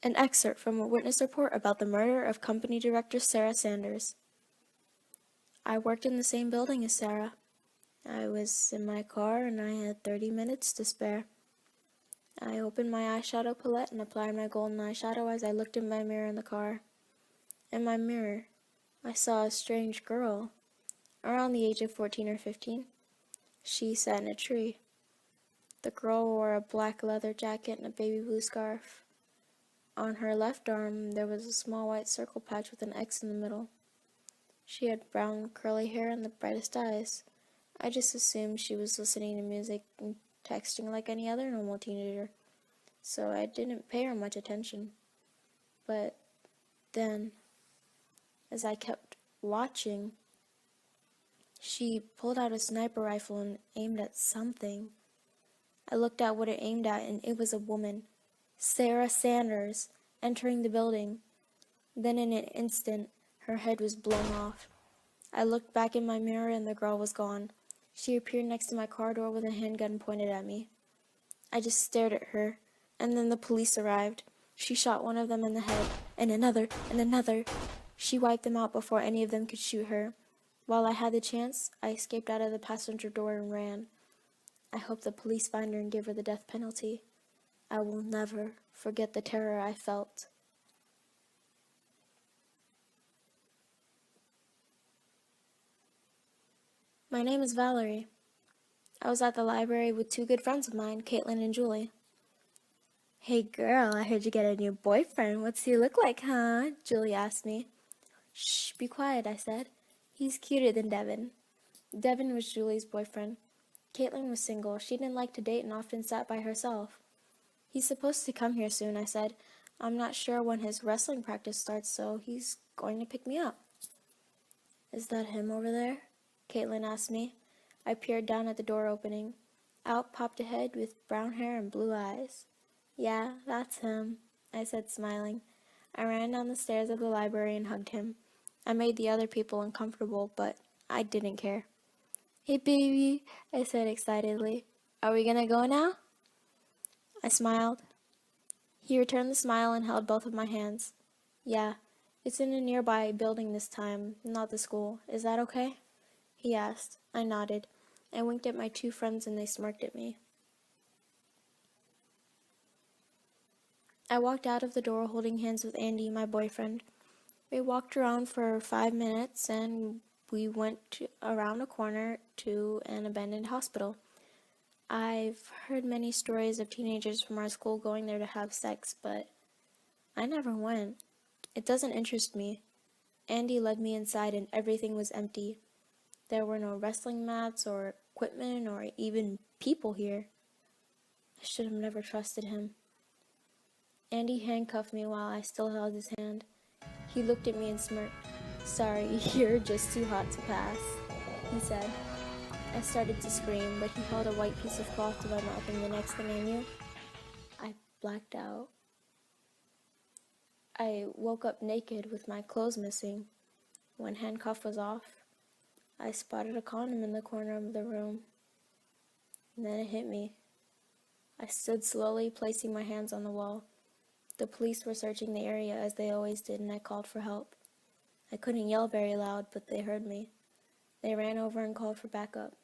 An excerpt from a witness report about the murder of company director Sarah Sanders. I worked in the same building as Sarah. I was in my car and I had 30 minutes to spare. I opened my eyeshadow palette and applied my golden eyeshadow as I looked in my mirror in the car. In my mirror, I saw a strange girl, around the age of 14 or 15. She sat in a tree. The girl wore a black leather jacket and a baby blue scarf. On her left arm, there was a small white circle patch with an X in the middle. She had brown curly hair and the brightest eyes. I just assumed she was listening to music and texting like any other normal teenager, so I didn't pay her much attention. But then, as I kept watching, she pulled out a sniper rifle and aimed at something. I looked at what it aimed at, and it was a woman, Sarah Sanders, entering the building. Then in an instant, her head was blown off. I looked back in my mirror and the girl was gone. She appeared next to my car door with a handgun pointed at me. I just stared at her, and then the police arrived. She shot one of them in the head, and another, and another. She wiped them out before any of them could shoot her. While I had the chance, I escaped out of the passenger door and ran. I hope the police find her and give her the death penalty. I will never forget the terror I felt. My name is Valerie. I was at the library with two good friends of mine, Caitlin and Julie. Hey girl, I heard you got a new boyfriend. What's he look like, huh? Julie asked me. Shh, be quiet, I said. He's cuter than Devin. Devin was Julie's boyfriend. Caitlin was single. She didn't like to date and often sat by herself. He's supposed to come here soon, I said. I'm not sure when his wrestling practice starts, so he's going to pick me up. Is that him over there? Caitlin asked me. I peered down at the door opening. Out popped a head with brown hair and blue eyes. Yeah, that's him, I said, smiling. I ran down the stairs of the library and hugged him. I made the other people uncomfortable, but I didn't care. Hey, baby, I said excitedly. Are we gonna go now? I smiled. He returned the smile and held both of my hands. Yeah, it's in a nearby building this time, not the school. Is that okay? He asked. I nodded. I winked at my two friends and they smirked at me. I walked out of the door holding hands with Andy, my boyfriend. We walked around for 5 minutes and we went around a corner to an abandoned hospital. I've heard many stories of teenagers from our school going there to have sex, but I never went. It doesn't interest me. Andy led me inside and everything was empty. There were no wrestling mats or equipment or even people here. I should have never trusted him. Andy handcuffed me while I still held his hand. He looked at me and smirked. Sorry, you're just too hot to pass, he said. I started to scream, but he held a white piece of cloth to my mouth, and the next thing I knew, I blacked out. I woke up naked with my clothes missing. When handcuff was off, I spotted a condom in the corner of the room. And then it hit me. I stood slowly, placing my hands on the wall. The police were searching the area as they always did, and I called for help. I couldn't yell very loud, but they heard me. They ran over and called for backup.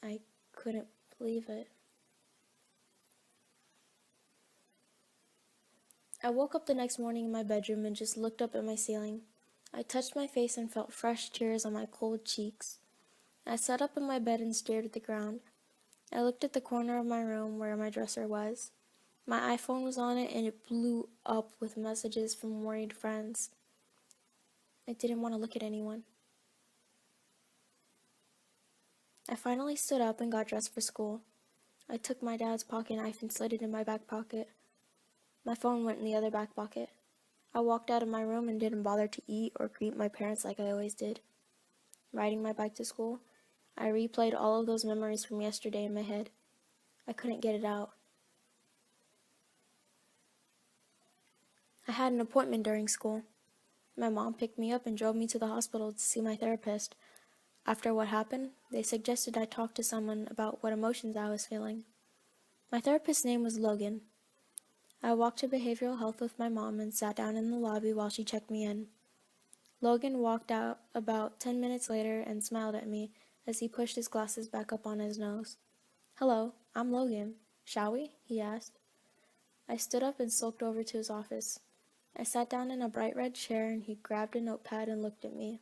I couldn't believe it. I woke up the next morning in my bedroom and just looked up at my ceiling. I touched my face and felt fresh tears on my cold cheeks. I sat up in my bed and stared at the ground. I looked at the corner of my room where my dresser was. My iPhone was on it and it blew up with messages from worried friends. I didn't want to look at anyone. I finally stood up and got dressed for school. I took my dad's pocket knife and slid it in my back pocket. My phone went in the other back pocket. I walked out of my room and didn't bother to eat or greet my parents like I always did. Riding my bike to school, I replayed all of those memories from yesterday in my head. I couldn't get it out. I had an appointment during school. My mom picked me up and drove me to the hospital to see my therapist. After what happened, they suggested I talk to someone about what emotions I was feeling. My therapist's name was Logan. I walked to behavioral health with my mom and sat down in the lobby while she checked me in. Logan walked out about 10 minutes later and smiled at me as he pushed his glasses back up on his nose. "Hello, I'm Logan. Shall we?" he asked. I stood up and sulked over to his office. I sat down in a bright red chair and he grabbed a notepad and looked at me.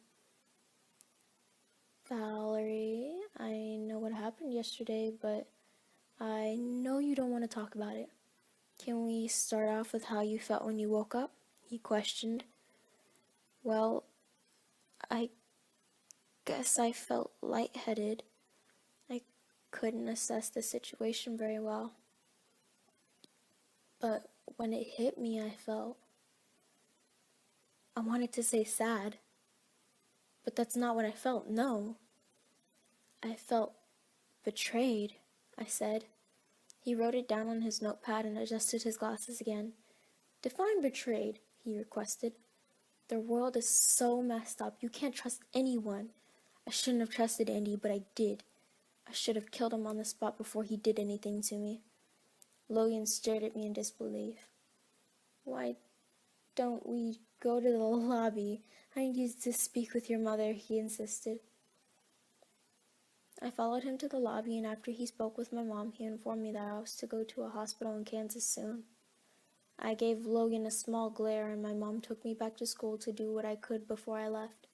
"Valerie, I know what happened yesterday, but I know you don't want to talk about it. Can we start off with how you felt when you woke up?" he questioned. "Well, I guess I felt lightheaded. I couldn't assess the situation very well. But when it hit me, I wanted to say sad, but that's not what I felt, no. I felt betrayed," I said. He wrote it down on his notepad and adjusted his glasses again. "Define betrayed," he requested. "The world is so messed up. You can't trust anyone. I shouldn't have trusted Andy, but I did. I should have killed him on the spot before he did anything to me." Logan stared at me in disbelief. "Why don't we go to the lobby? I need to speak with your mother," he insisted. I followed him to the lobby, and after he spoke with my mom, he informed me that I was to go to a hospital in Kansas soon. I gave Logan a small glare, and my mom took me back to school to do what I could before I left.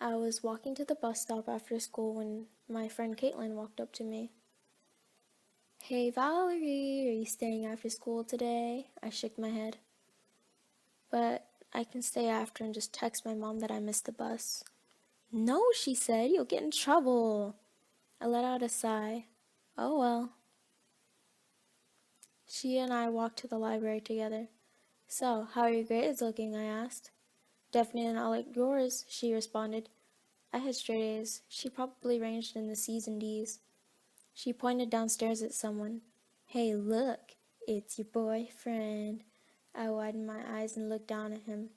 I was walking to the bus stop after school when my friend Caitlin walked up to me. "Hey Valerie, are you staying after school today?" I shook my head. "But I can stay after and just text my mom that I missed the bus." "No," she said, "you'll get in trouble." I let out a sigh. "Oh well." She and I walked to the library together. "So, how are your grades looking?" I asked. "Definitely not like yours," she responded. I had straight A's. She probably ranged in the C's and D's. She pointed downstairs at someone. "Hey, look, it's your boyfriend." I widened my eyes and looked down at him.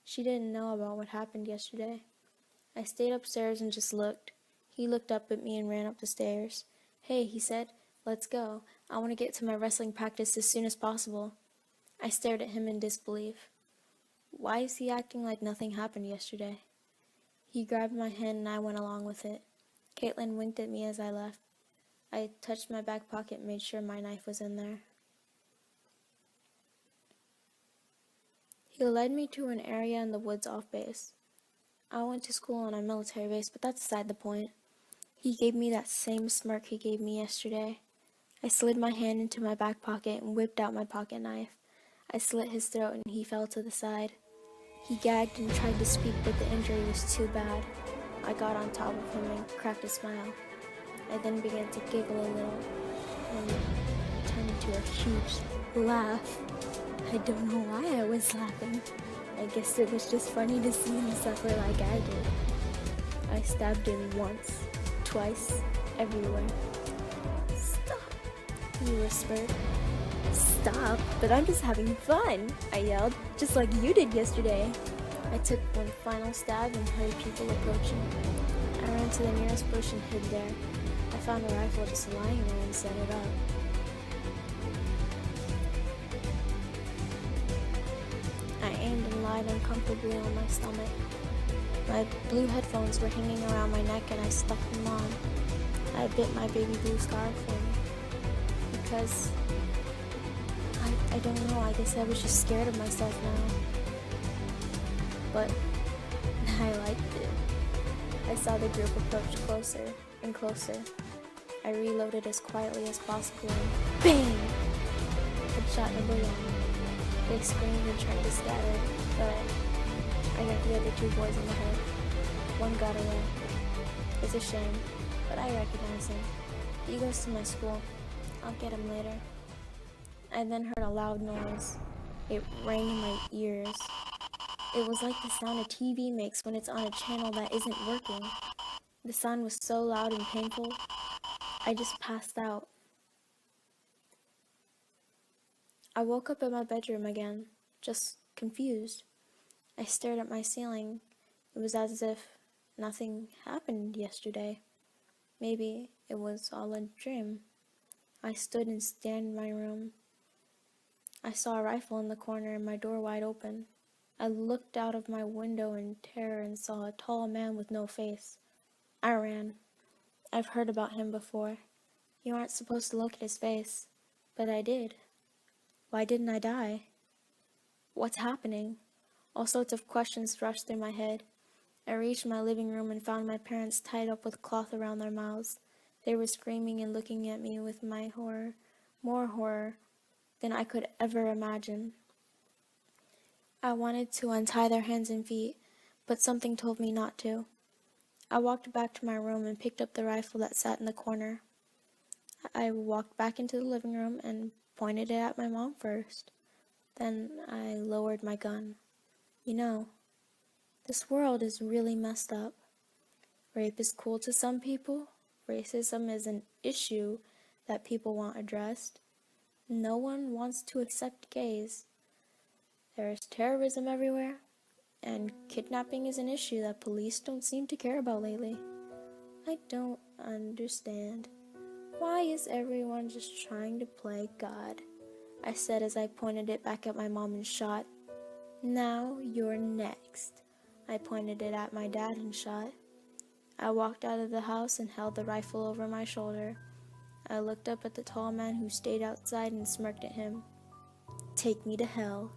She didn't know about what happened yesterday. I stayed upstairs and just looked. He looked up at me and ran up the stairs. "Hey," he said, "let's go. I want to get to my wrestling practice as soon as possible." I stared at him in disbelief. Why is he acting like nothing happened yesterday? He grabbed my hand and I went along with it. Caitlin winked at me as I left. I touched my back pocket and made sure my knife was in there. He led me to an area in the woods off base. I went to school on a military base, but that's beside the point. He gave me that same smirk he gave me yesterday. I slid my hand into my back pocket and whipped out my pocket knife. I slit his throat and he fell to the side. He gagged and tried to speak, but the injury was too bad. I got on top of him and cracked a smile. I then began to giggle a little and turned into a huge laugh. I don't know why I was laughing. I guess it was just funny to see him suffer like I did. I stabbed him once, twice, everywhere. "Stop," he whispered. "Stop, but I'm just having fun," I yelled, "just like you did yesterday." I took one final stab and heard people approaching. I ran to the nearest bush and hid there. I found a rifle just lying there and set it up. I aimed and lied uncomfortably on my stomach. My blue headphones were hanging around my neck and I stuck them on. I bit my baby blue scarf in because I don't know, I guess I was just scared of myself now. But I liked it. I saw the group approach closer and closer. I reloaded as quietly as possible and BANG! Headshot number one. They screamed and tried to scatter, but I got the other two boys in the head. One got away. It's a shame, but I recognize him. He goes to my school. I'll get him later. I then heard a loud noise. It rang in my ears. It was like the sound a TV makes when it's on a channel that isn't working. The sound was so loud and painful, I just passed out. I woke up in my bedroom again, just confused. I stared at my ceiling. It was as if nothing happened yesterday. Maybe it was all a dream. I stood and stared in my room. I saw a rifle in the corner and my door wide open. I looked out of my window in terror and saw a tall man with no face. I ran. I've heard about him before. You aren't supposed to look at his face, but I did. Why didn't I die? What's happening? All sorts of questions rushed through my head. I reached my living room and found my parents tied up with cloth around their mouths. They were screaming and looking at me with my horror, more horror than I could ever imagine. I wanted to untie their hands and feet, but something told me not to. I walked back to my room and picked up the rifle that sat in the corner. I walked back into the living room and pointed it at my mom first. Then I lowered my gun. You know, this world is really messed up. Rape is cool to some people. Racism is an issue that people want addressed. No one wants to accept gays. There is terrorism everywhere, and kidnapping is an issue that police don't seem to care about lately. I don't understand. Why is everyone just trying to play God? I said as I pointed it back at my mom and shot. Now you're next. I pointed it at my dad and shot. I walked out of the house and held the rifle over my shoulder. I looked up at the tall man who stayed outside and smirked at him. Take me to hell.